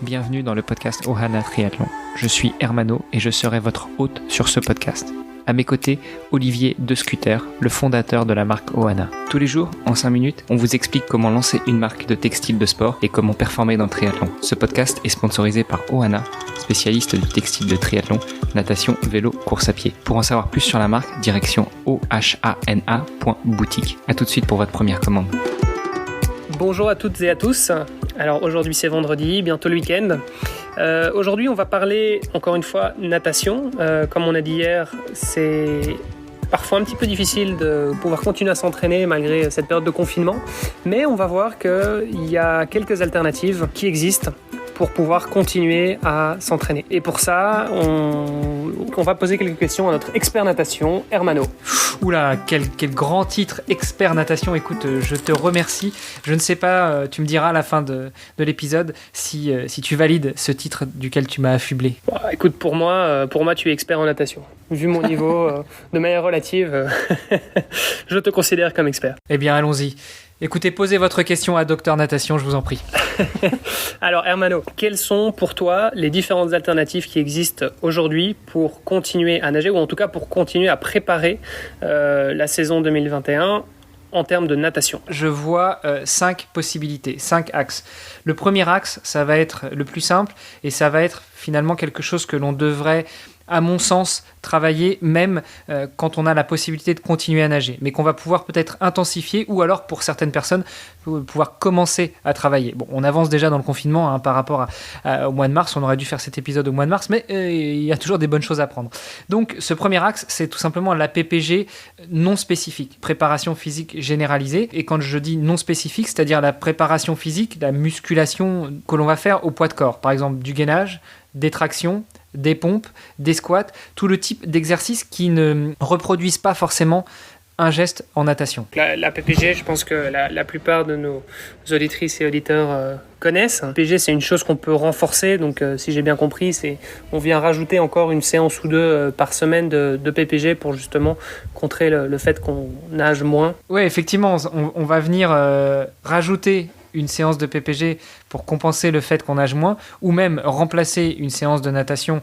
bienvenue dans le podcast Ohana Triathlon. Je suis Hermano et je serai votre hôte sur ce podcast. À mes côtés, Olivier De Scuter, le fondateur de la marque Ohana. Tous les jours, en 5 minutes, on vous explique comment lancer une marque de textile de sport et comment performer dans le triathlon. Ce podcast est sponsorisé par Ohana, spécialiste du textile de triathlon, natation, vélo, course à pied. Pour en savoir plus sur la marque, direction ohana.boutique. A tout de suite pour votre première commande. Bonjour à toutes et à tous. Alors aujourd'hui c'est vendredi, bientôt le week-end. Aujourd'hui on va parler encore une fois natation. Comme on a dit hier, c'est parfois un petit peu difficile de pouvoir continuer à s'entraîner malgré cette période de confinement. Mais on va voir qu'il y a quelques alternatives qui existent pour pouvoir continuer à s'entraîner. Et pour ça, on va poser quelques questions à notre expert natation, Hermano. Oula, quel grand titre, expert natation. Écoute, je te remercie. Je ne sais pas, tu me diras à la fin de l'épisode si tu valides ce titre duquel tu m'as affublé. Bah, écoute, pour moi, tu es expert en natation. Vu mon niveau, de manière relative, je te considère comme expert. Eh bien, allons-y. Écoutez, posez votre question à Docteur Natation, je vous en prie. Alors Hermano, quelles sont pour toi les différentes alternatives qui existent aujourd'hui pour continuer à nager, ou en tout cas pour continuer à préparer la saison 2021 en termes de natation? Je vois 5 possibilités, 5 axes. Le premier axe, ça va être le plus simple et ça va être finalement quelque chose que l'on devrait, à mon sens, travailler même quand on a la possibilité de continuer à nager, mais qu'on va pouvoir peut-être intensifier ou alors pour certaines personnes pouvoir commencer à travailler. Bon, on avance déjà dans le confinement par rapport au mois de mars, on aurait dû faire cet épisode au mois de mars, mais il y a toujours des bonnes choses à prendre. Donc ce premier axe, c'est tout simplement la PPG non spécifique, préparation physique généralisée, et quand je dis non spécifique, c'est-à-dire la préparation physique, la musculation que l'on va faire au poids de corps, par exemple du gainage, des tractions, des pompes, des squats, tout le type d'exercices qui ne reproduisent pas forcément un geste en natation. La PPG, je pense que la plupart de nos auditrices et auditeurs connaissent. La PPG, c'est une chose qu'on peut renforcer, donc si j'ai bien compris, on vient rajouter encore une séance ou deux par semaine de PPG pour justement contrer le fait qu'on nage moins. Oui, effectivement, on va venir rajouter une séance de PPG pour compenser le fait qu'on nage moins, ou même remplacer une séance de natation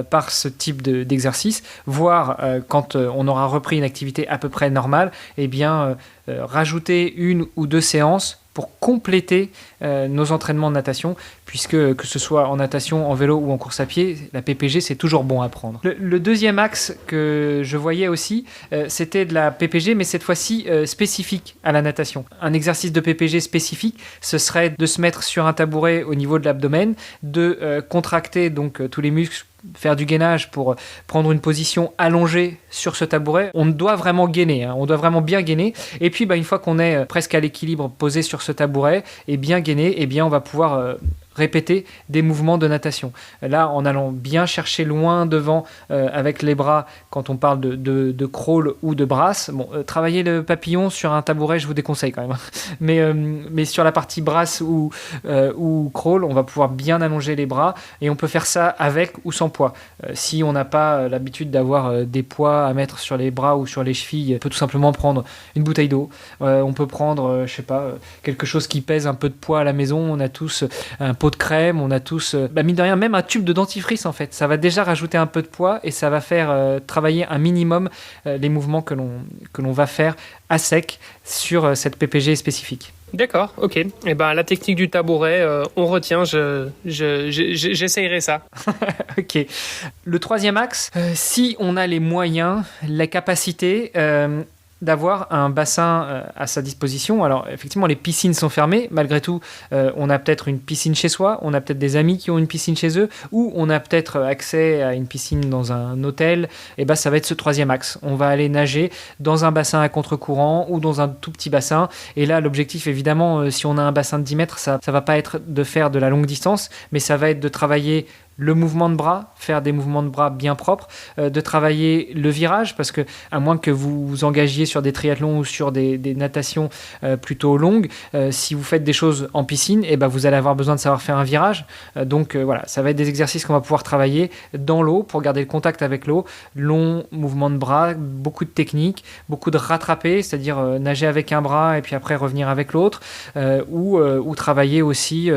par ce type d'exercice, voire quand on aura repris une activité à peu près normale, eh bien, rajouter une ou deux séances pour compléter nos entraînements de natation, puisque que ce soit en natation, en vélo ou en course à pied, la PPG, c'est toujours bon à prendre. Le deuxième axe que je voyais aussi, c'était de la PPG, mais cette fois-ci spécifique à la natation. Un exercice de PPG spécifique, ce serait de se mettre sur un tabouret au niveau de l'abdomen, de contracter donc tous les muscles, faire du gainage pour prendre une position allongée sur ce tabouret. On doit vraiment gainer, on doit vraiment bien gainer. Et puis, une fois qu'on est presque à l'équilibre posé sur ce tabouret et bien gainé, eh bien, on va pouvoir répéter des mouvements de natation. Là, en allant bien chercher loin devant avec les bras, quand on parle de crawl ou de brasse. Bon, travailler le papillon sur un tabouret, je vous déconseille quand même. Mais sur la partie brasse ou crawl, on va pouvoir bien allonger les bras et on peut faire ça avec ou sans poids. Si on n'a pas l'habitude d'avoir des poids à mettre sur les bras ou sur les chevilles, on peut tout simplement prendre une bouteille d'eau. On peut prendre, quelque chose qui pèse un peu de poids à la maison. On a tous un pot de crème, on a tous, mine de rien, même un tube de dentifrice en fait. Ça va déjà rajouter un peu de poids et ça va faire travailler un minimum les mouvements que l'on va faire à sec sur cette PPG spécifique. D'accord, ok. Et la technique du tabouret, on retient, j'essayerai ça. Ok. Le troisième axe, si on a les moyens, la capacité d'avoir un bassin à sa disposition. Alors effectivement, les piscines sont fermées. Malgré tout, on a peut-être une piscine chez soi, on a peut-être des amis qui ont une piscine chez eux, ou on a peut-être accès à une piscine dans un hôtel. Et ça va être ce troisième axe. On va aller nager dans un bassin à contre-courant ou dans un tout petit bassin. Et là, l'objectif, évidemment, si on a un bassin de 10 mètres, ça va pas être de faire de la longue distance, mais ça va être de travailler le mouvement de bras, faire des mouvements de bras bien propres, de travailler le virage, parce que à moins que vous vous engagiez sur des triathlons ou sur des natations plutôt longues, si vous faites des choses en piscine, vous allez avoir besoin de savoir faire un virage. Donc voilà, ça va être des exercices qu'on va pouvoir travailler dans l'eau pour garder le contact avec l'eau, long mouvement de bras, beaucoup de techniques, beaucoup de rattraper, c'est-à-dire nager avec un bras et puis après revenir avec l'autre, ou travailler aussi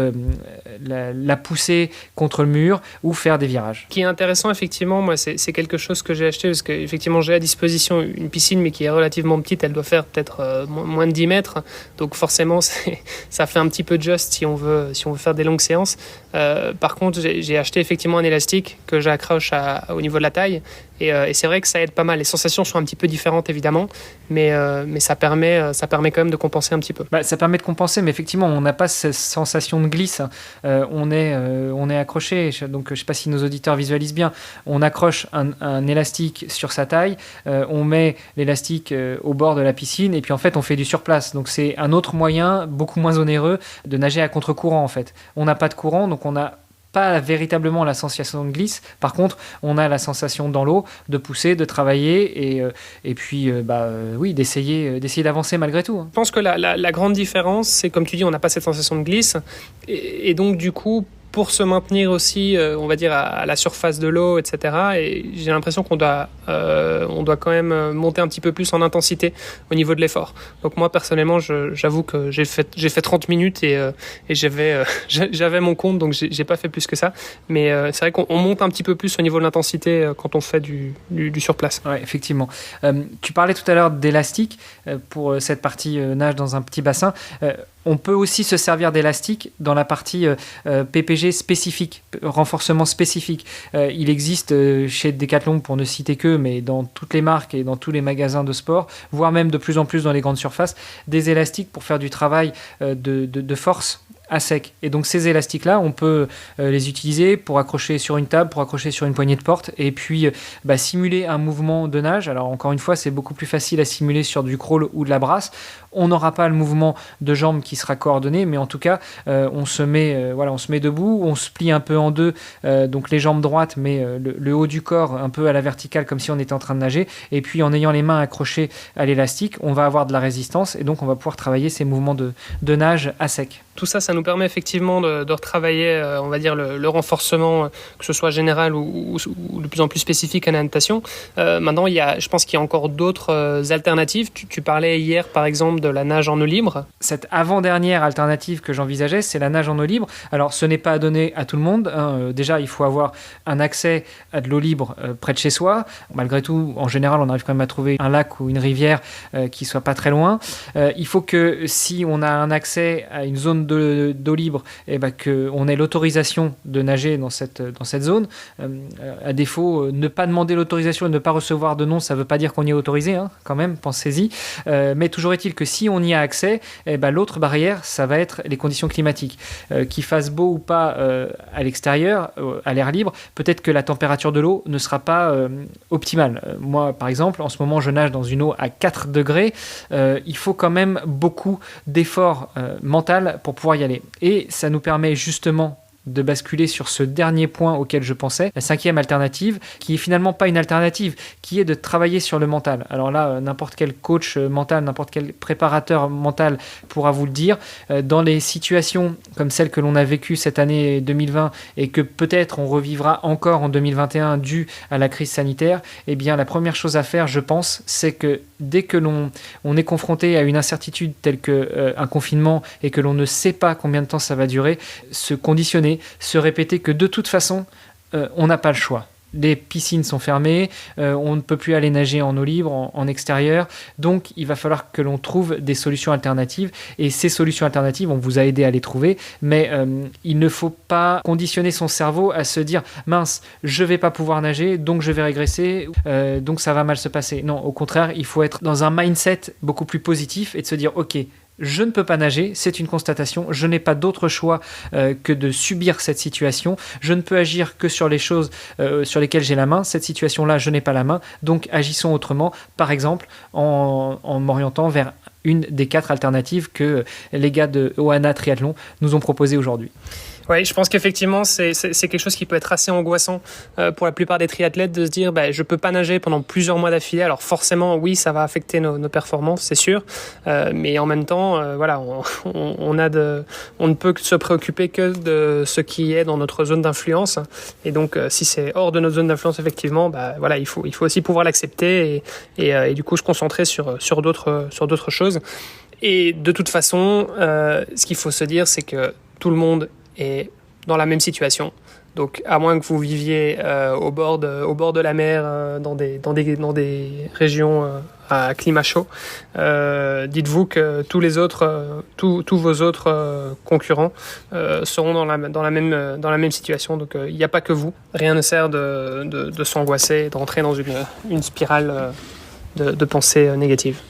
la pousser contre le mur ou faire des virages. Ce qui est intéressant, effectivement, moi, c'est quelque chose que j'ai acheté parce qu'effectivement, j'ai à disposition une piscine, mais qui est relativement petite. Elle doit faire peut-être moins de 10 mètres. Donc, forcément, ça fait un petit peu just si on veut faire des longues séances. Par contre, j'ai acheté effectivement un élastique que j'accroche au niveau de la taille. Et c'est vrai que ça aide pas mal. Les sensations sont un petit peu différentes, évidemment, mais ça permet quand même de compenser un petit peu. Ça permet de compenser, mais effectivement, on n'a pas cette sensation de glisse. On est accroché, donc je ne sais pas si nos auditeurs visualisent bien. On accroche un élastique sur sa taille, on met l'élastique au bord de la piscine, et puis en fait, on fait du surplace. Donc c'est un autre moyen, beaucoup moins onéreux, de nager à contre-courant, en fait. On n'a pas de courant, donc on n'a pas véritablement la sensation de glisse. Par contre, on a la sensation dans l'eau de pousser, de travailler et puis oui, d'essayer d'avancer malgré tout. Je pense que la grande différence, c'est comme tu dis, on n'a pas cette sensation de glisse et donc du coup, pour se maintenir aussi, on va dire, à la surface de l'eau, etc. Et j'ai l'impression qu'on doit quand même monter un petit peu plus en intensité au niveau de l'effort. Donc moi, personnellement, j'avoue que j'ai fait 30 minutes et j'avais mon compte, donc j'ai pas fait plus que ça. Mais c'est vrai qu'on monte un petit peu plus au niveau de l'intensité quand on fait du surplace. Ouais, effectivement. Tu parlais tout à l'heure d'élastique pour cette partie nage dans un petit bassin. On peut aussi se servir d'élastique dans la partie PPG spécifique, renforcement spécifique. Il existe chez Decathlon, pour ne citer que, mais dans toutes les marques et dans tous les magasins de sport, voire même de plus en plus dans les grandes surfaces, des élastiques pour faire du travail de force à sec. Et donc ces élastiques-là, on peut les utiliser pour accrocher sur une table, pour accrocher sur une poignée de porte, et puis simuler un mouvement de nage. Alors encore une fois, c'est beaucoup plus facile à simuler sur du crawl ou de la brasse. On n'aura pas le mouvement de jambes qui sera coordonné, mais en tout cas, on se met debout, on se plie un peu en deux, donc les jambes droites, mais le haut du corps un peu à la verticale, comme si on était en train de nager. Et puis en ayant les mains accrochées à l'élastique, on va avoir de la résistance, et donc on va pouvoir travailler ces mouvements de nage à sec. Tout ça, ça nous permet effectivement de retravailler, on va dire, le renforcement, que ce soit général ou de plus en plus spécifique à la natation. Maintenant, je pense qu'il y a encore d'autres alternatives. Tu parlais hier, par exemple, de la nage en eau libre. Cette avant-dernière alternative que j'envisageais, c'est la nage en eau libre. Alors, ce n'est pas à donner à tout le monde. Déjà, il faut avoir un accès à de l'eau libre près de chez soi. Malgré tout, en général, on arrive quand même à trouver un lac ou une rivière qui soit pas très loin. Il faut que si on a un accès à une zone d'eau libre, qu'on ait l'autorisation de nager dans cette zone. À défaut, ne pas demander l'autorisation et ne pas recevoir de nom, ça ne veut pas dire qu'on y est autorisé, quand même, pensez-y. Mais toujours est-il que si on y a accès, l'autre barrière, ça va être les conditions climatiques. Qu'il fasse beau ou pas à l'extérieur, à l'air libre, peut-être que la température de l'eau ne sera pas optimale. Moi, par exemple, en ce moment, je nage dans une eau à 4 degrés. Il faut quand même beaucoup d'efforts mental pour pouvoir y aller. Et ça nous permet justement de basculer sur ce dernier point auquel je pensais, la 5e alternative, qui est finalement pas une alternative, qui est de travailler sur le mental. Alors là, n'importe quel coach mental, n'importe quel préparateur mental pourra vous le dire. Dans les situations comme celles que l'on a vécues cette année 2020 et que peut-être on revivra encore en 2021 dû à la crise sanitaire, eh bien la première chose à faire, je pense, c'est que dès que l'on est confronté à une incertitude telle qu'un confinement et que l'on ne sait pas combien de temps ça va durer, se conditionner, se répéter que de toute façon, on n'a pas le choix. Les piscines sont fermées, on ne peut plus aller nager en eau libre, en extérieur, donc il va falloir que l'on trouve des solutions alternatives, et ces solutions alternatives, on vous a aidé à les trouver, mais il ne faut pas conditionner son cerveau à se dire « mince, je ne vais pas pouvoir nager, donc je vais régresser, donc ça va mal se passer ». Non, au contraire, il faut être dans un mindset beaucoup plus positif et de se dire « ok, je ne peux pas nager, c'est une constatation, je n'ai pas d'autre choix que de subir cette situation, je ne peux agir que sur les choses sur lesquelles j'ai la main, cette situation-là, je n'ai pas la main, donc agissons autrement, par exemple en m'orientant vers une des 4 alternatives que les gars de Ohana Triathlon nous ont proposées aujourd'hui. Oui, je pense qu'effectivement, c'est quelque chose qui peut être assez angoissant pour la plupart des triathlètes de se dire je peux pas nager pendant plusieurs mois d'affilée. Alors forcément, oui, ça va affecter nos performances, c'est sûr. Mais en même temps, on ne peut se préoccuper que de ce qui est dans notre zone d'influence. Et donc, si c'est hors de notre zone d'influence, effectivement, il faut aussi pouvoir l'accepter et du coup se concentrer sur d'autres choses. Et de toute façon, ce qu'il faut se dire, c'est que tout le monde est dans la même situation. Donc, à moins que vous viviez au bord de la mer, dans des régions à climat chaud, dites-vous que tous vos autres concurrents seront dans la même situation. Donc, il n'y a pas que vous. Rien ne sert de s'angoisser, de rentrer dans une spirale de pensées négatives.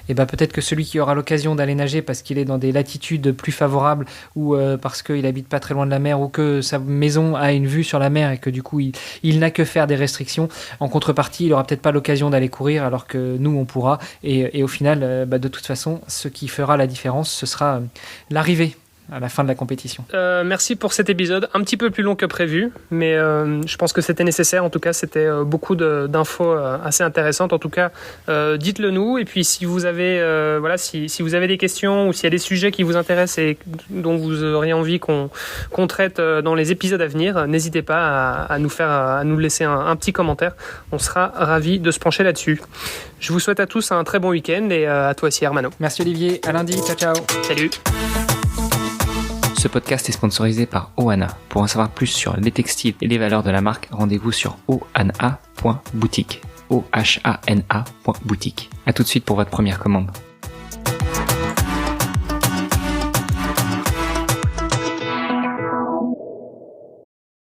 Et ben peut-être que celui qui aura l'occasion d'aller nager parce qu'il est dans des latitudes plus favorables ou parce qu'il habite pas très loin de la mer ou que sa maison a une vue sur la mer et que du coup il n'a que faire des restrictions, en contrepartie il aura peut-être pas l'occasion d'aller courir alors que nous on pourra et au final de toute façon ce qui fera la différence ce sera l'arrivée à la fin de la compétition. Merci pour cet épisode, un petit peu plus long que prévu, mais je pense que c'était nécessaire. En tout cas, c'était beaucoup d'infos assez intéressantes. En tout cas, dites-le nous. Et puis, si vous avez, si vous avez des questions ou s'il y a des sujets qui vous intéressent et dont vous auriez envie qu'on traite dans les épisodes à venir, n'hésitez pas à nous laisser un petit commentaire. On sera ravis de se pencher là-dessus. Je vous souhaite à tous un très bon week-end et à toi aussi, Hermano. Merci Olivier. À lundi. Ciao, ciao. Salut. Ce podcast est sponsorisé par Ohana. Pour en savoir plus sur les textiles et les valeurs de la marque, rendez-vous sur ohana.boutique. ohana.boutique. À tout de suite pour votre première commande.